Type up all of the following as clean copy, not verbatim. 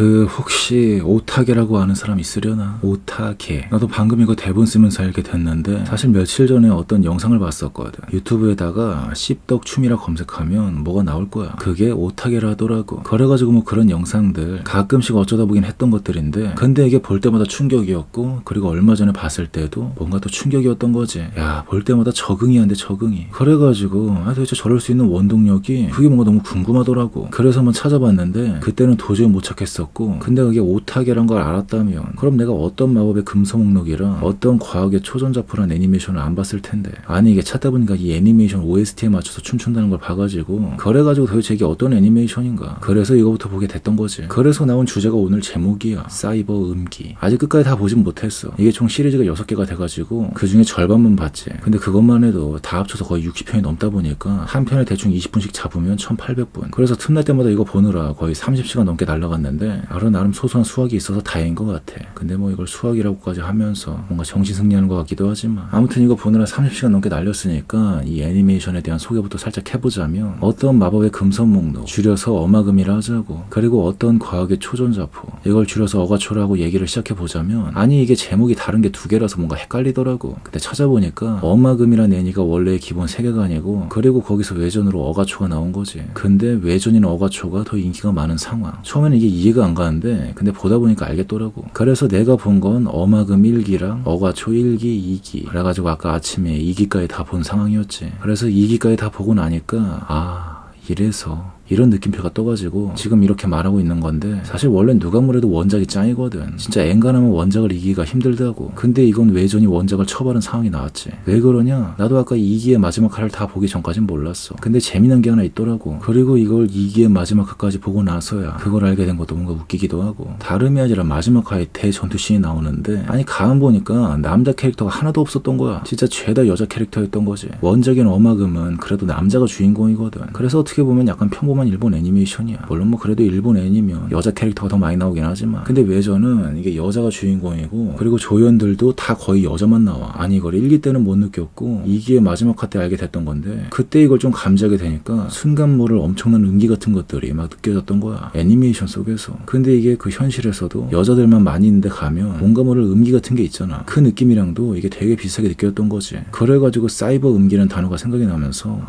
혹시 오타게라고 아는 사람 있으려나? 오타게. 나도 방금 이거 대본 쓰면서 알게 됐는데 사실 며칠 전에 어떤 영상을 봤었거든. 유튜브에다가 씹덕춤이라 검색하면 뭐가 나올 거야. 그게 오타게라더라고. 그래가지고 뭐 그런 영상들 가끔씩 어쩌다 보긴 했던 것들인데 근데 이게 볼 때마다 충격이었고 그리고 얼마 전에 봤을 때도 뭔가 또 충격이었던 거지. 야, 볼 때마다 적응이 안 돼, 적응이. 그래가지고 도대체 저럴 수 있는 원동력이 그게 뭔가 너무 궁금하더라고. 그래서 한번 찾아봤는데 그때는 도저히 못 찾겠었고 근데 그게 오타게란 걸 알았다면 그럼 내가 어떤 마법의 금서목록이랑 어떤 과학의 초전자포란 애니메이션을 안 봤을 텐데. 아니 이게 찾다 보니까 이 애니메이션 OST에 맞춰서 춤춘다는 걸 봐가지고 그래가지고 도대체 이게 어떤 애니메이션인가. 그래서 이거부터 보게 됐던 거지. 그래서 나온 주제가 오늘 제목이야. 사이버 음기. 아직 끝까지 다 보진 못했어. 이게 총 시리즈가 6개가 돼가지고 그 중에 절반만 봤지. 근데 그것만 해도 다 합쳐서 거의 60편이 넘다 보니까 한 편에 대충 20분씩 잡으면 1800분. 그래서 틈날 때마다 이거 보느라 거의 30시간 넘게 날라갔는데 나름 소소한 수학이 있어서 다행인 것 같아. 근데 뭐 이걸 수학이라고까지 하면서 뭔가 정신승리하는 것 같기도 하지만 아무튼 이거 보느라 30시간 넘게 날렸으니까 이 애니메이션에 대한 소개부터 살짝 해보자면 어떤 마법의 금선목록 줄여서 어마금이라 하자고 그리고 어떤 과학의 초전자포 이걸 줄여서 어가초라고 얘기를 시작해보자면 아니 이게 제목이 다른 게 2개라서 뭔가 헷갈리더라고. 근데 찾아보니까 어마금이란 애니가 원래의 기본 세계관이고 그리고 거기서 외전으로 어가초가 나온 거지. 근데 외전인 어가초가 더 인기가 많은 상황. 처음에는 이게 이해가 안 가는데 근데 보다 보니까 알겠더라고. 그래서 내가 본 건 어마금 1기랑 어가초 1기, 2기 그래가지고 아까 아침에 2기까지 다 본 상황이었지. 그래서 2기까지 다 보고 나니까 이래서 이런 느낌표가 떠가지고 지금 이렇게 말하고 있는 건데 사실 원래 누가 뭐래도 원작이 짱이거든. 진짜 엔간하면 원작을 이기기가 힘들다고. 근데 이건 외전이 원작을 처벌한 상황이 나왔지. 왜 그러냐? 나도 아까 2기의 마지막 화를 다 보기 전까진 몰랐어. 근데 재미난 게 하나 있더라고. 그리고 이걸 2기의 마지막 화까지 보고 나서야 그걸 알게 된 것도 뭔가 웃기기도 하고. 다름이 아니라 마지막 화에 대전투씬이 나오는데 아니 가만 보니까 남자 캐릭터가 하나도 없었던 거야. 진짜 죄다 여자 캐릭터였던 거지. 원작인 어마금은 그래도 남자가 주인공이거든. 그래서 어떻게 보면 약간 평범한 일본 애니메이션이야. 물론 뭐 그래도 일본 애니면 여자 캐릭터가 더 많이 나오긴 하지만 근데 외전은 이게 여자가 주인공이고 그리고 조연들도 다 거의 여자만 나와. 아니 이걸 1기 때는 못 느꼈고 2기의 마지막 화 때 알게 됐던 건데 그때 이걸 좀 감지하게 되니까 순간 모를 엄청난 음기 같은 것들이 막 느껴졌던 거야. 애니메이션 속에서. 근데 이게 그 현실에서도 여자들만 많이 있는데 가면 뭔가 모를 음기 같은 게 있잖아. 그 느낌이랑도 이게 되게 비슷하게 느껴졌던 거지. 그래가지고 사이버 음기라는 단어가 생각이 나면서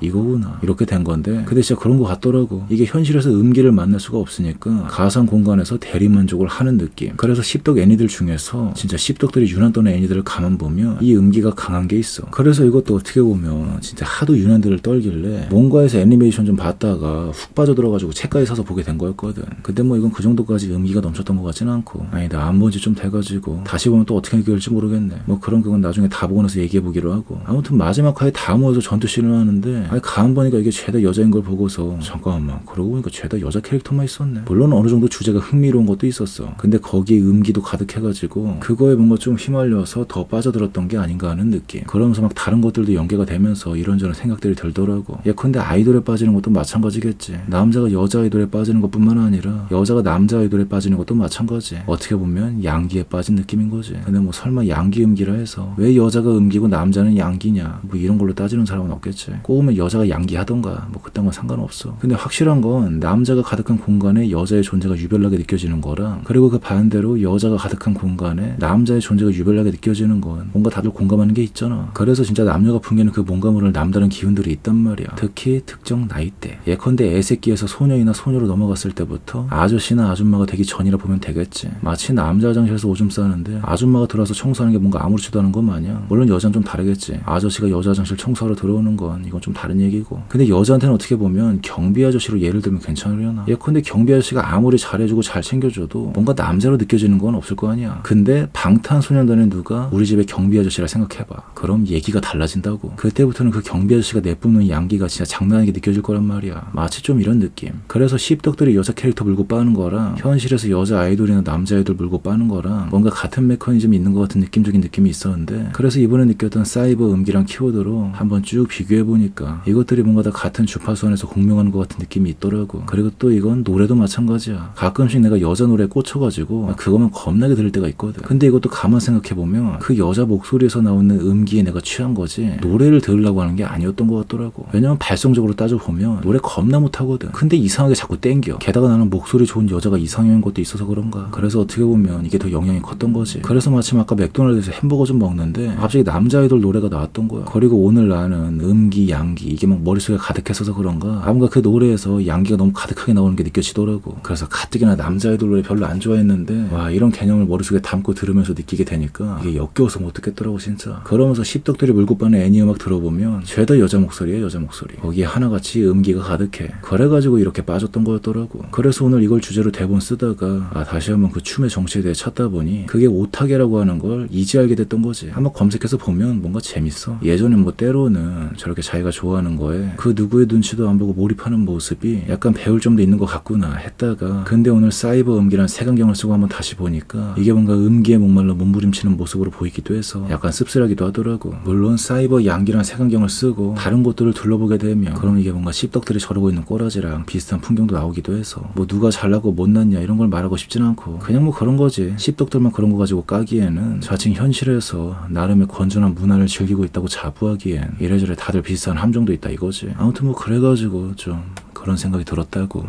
이거구나 이렇게 된 건데 근데 진짜 그런 거 같더라고. 이게 현실에서 음기를 만날 수가 없으니까 가상 공간에서 대리만족을 하는 느낌. 그래서 씹덕 애니들 중에서 진짜 씹덕들이 유난 떠는 애니들을 가만 보면 이 음기가 강한 게 있어. 그래서 이것도 어떻게 보면 진짜 하도 유난들을 떨길래 뭔가에서 애니메이션 좀 봤다가 훅 빠져들어가지고 책까지 사서 보게 된 거였거든. 근데 뭐 이건 그 정도까지 음기가 넘쳤던 것 같지는 않고 아니다 안 본 지 좀 돼가지고 다시 보면 또 어떻게 느낄지 모르겠네. 뭐 그런 건 나중에 다 보고 나서 얘기해보기로 하고 아무튼 마지막 화에 다 모여서 전투씬을 하는데 아니 가만 보니까 이게 죄다 여자인 걸 보고서 잠깐만 그러고 보니까 죄다 여자 캐릭터만 있었네. 물론 어느 정도 주제가 흥미로운 것도 있었어. 근데 거기에 음기도 가득해가지고 그거에 뭔가 좀 휘말려서 더 빠져들었던 게 아닌가 하는 느낌. 그러면서 막 다른 것들도 연계가 되면서 이런저런 생각들이 들더라고. 예컨대 아이돌에 빠지는 것도 마찬가지겠지. 남자가 여자 아이돌에 빠지는 것뿐만 아니라 여자가 남자 아이돌에 빠지는 것도 마찬가지. 어떻게 보면 양기에 빠진 느낌인 거지. 근데 뭐 설마 양기 음기라 해서 왜 여자가 음기고 남자는 양기냐 뭐 이런 걸로 따지는 사람은 없겠지. 꼬우면 여자가 양기 하던가 뭐 그딴 건 상관없어. 근데 확실한 건 남자가 가득한 공간에 여자의 존재가 유별나게 느껴지는 거랑 그리고 그 반대로 여자가 가득한 공간에 남자의 존재가 유별나게 느껴지는 건 뭔가 다들 공감하는 게 있잖아. 그래서 진짜 남녀가 풍기는 그 뭔가 모를 남다른 기운들이 있단 말이야. 특히 특정 나이대. 예컨대 애새끼에서 소녀이나 소녀로 넘어갔을 때부터 아저씨나 아줌마가 되기 전이라 보면 되겠지. 마치 남자 화장실에서 오줌 싸는데 아줌마가 들어와서 청소하는 게 뭔가 아무렇지도 않은 것 마냥. 물론 여자는 좀 다르겠지. 아저씨가 여자 화장실 청소하러 들어오는 건 이건 좀 다른 얘기고. 근데 여자한테는 어떻게 보면 경비 아저씨로 예를 들면 괜찮으려나? 예컨대 경비 아저씨가 아무리 잘해주고 잘 챙겨줘도 뭔가 남자로 느껴지는 건 없을 거 아니야. 근데 방탄소년단에 누가 우리 집에 경비 아저씨라 생각해봐. 그럼 얘기가 달라진다고. 그때부터는 그 경비 아저씨가 내뿜는 양기가 진짜 장난 아니게 느껴질 거란 말이야. 마치 좀 이런 느낌. 그래서 씹덕들이 여자 캐릭터 물고 빠는 거랑 현실에서 여자 아이돌이나 남자 아이돌 물고 빠는 거랑 뭔가 같은 메커니즘이 있는 것 같은 느낌적인 느낌이 있었는데 그래서 이번에 느꼈던 사이버 음기랑 키워드로 한번 쭉 비교해보니까 이것들이 뭔가 다 같은 주파수 안에서 공명하는 방송하는 것 같은 느낌이 있더라고. 그리고 또 이건 노래도 마찬가지야. 가끔씩 내가 여자 노래에 꽂혀가지고 그거만 겁나게 들을 때가 있거든. 근데 이것도 가만 생각해보면 그 여자 목소리에서 나오는 음기에 내가 취한 거지 노래를 들으려고 하는 게 아니었던 것 같더라고. 왜냐면 발성적으로 따져보면 노래 겁나 못하거든. 근데 이상하게 자꾸 땡겨. 게다가 나는 목소리 좋은 여자가 이상형인 것도 있어서 그런가. 그래서 어떻게 보면 이게 더 영향이 컸던 거지. 그래서 마침 아까 맥도날드에서 햄버거 좀 먹는데 갑자기 남자 아이돌 노래가 나왔던 거야. 그리고 오늘 나는 음기, 양기 이게 막 머릿속에 가득했어서 그런가 뭔가 그 노래에서 양기가 너무 가득하게 나오는 게 느껴지더라고. 그래서 가뜩이나 남자 아이돌 노래 별로 안 좋아했는데 와 이런 개념을 머릿속에 담고 들으면서 느끼게 되니까 이게 역겨워서 못 듣겠더라고 진짜. 그러면서 씹덕들이 물고 빠는 애니 음악 들어보면 죄다 여자 목소리야 여자 목소리. 거기에 하나같이 음기가 가득해. 그래가지고 이렇게 빠졌던 거였더라고. 그래서 오늘 이걸 주제로 대본 쓰다가 다시 한번 그 춤의 정체에 대해 찾다 보니 그게 오타게라고 하는 걸 이제 알게 됐던 거지. 한번 검색해서 보면 뭔가 재밌어. 예전에 뭐 때로는 저렇게 자기가 좋아하는 거에 그 누구의 눈치도 안 보고 몰입하는 모습이 약간 배울 점도 있는 것 같구나 했다가 근데 오늘 사이버 음기란 색안경을 쓰고 한번 다시 보니까 이게 뭔가 음기에 목말라 몸부림치는 모습으로 보이기도 해서 약간 씁쓸하기도 하더라고. 물론 사이버 양기란 색안경을 쓰고 다른 곳들을 둘러보게 되면 그럼 이게 뭔가 씹덕들이 저러고 있는 꼬라지랑 비슷한 풍경도 나오기도 해서 뭐 누가 잘나고 못났냐 이런 걸 말하고 싶진 않고 그냥 뭐 그런 거지. 씹덕들만 그런 거 가지고 까기에는 자칭 현실에서 나름의 건전한 문화를 즐기고 있다고 자부하기엔 이래저래 다들 비슷한 함정도 있다 이거지. 아무튼 뭐 그래가지고 좀 그런 생각이 들었다고.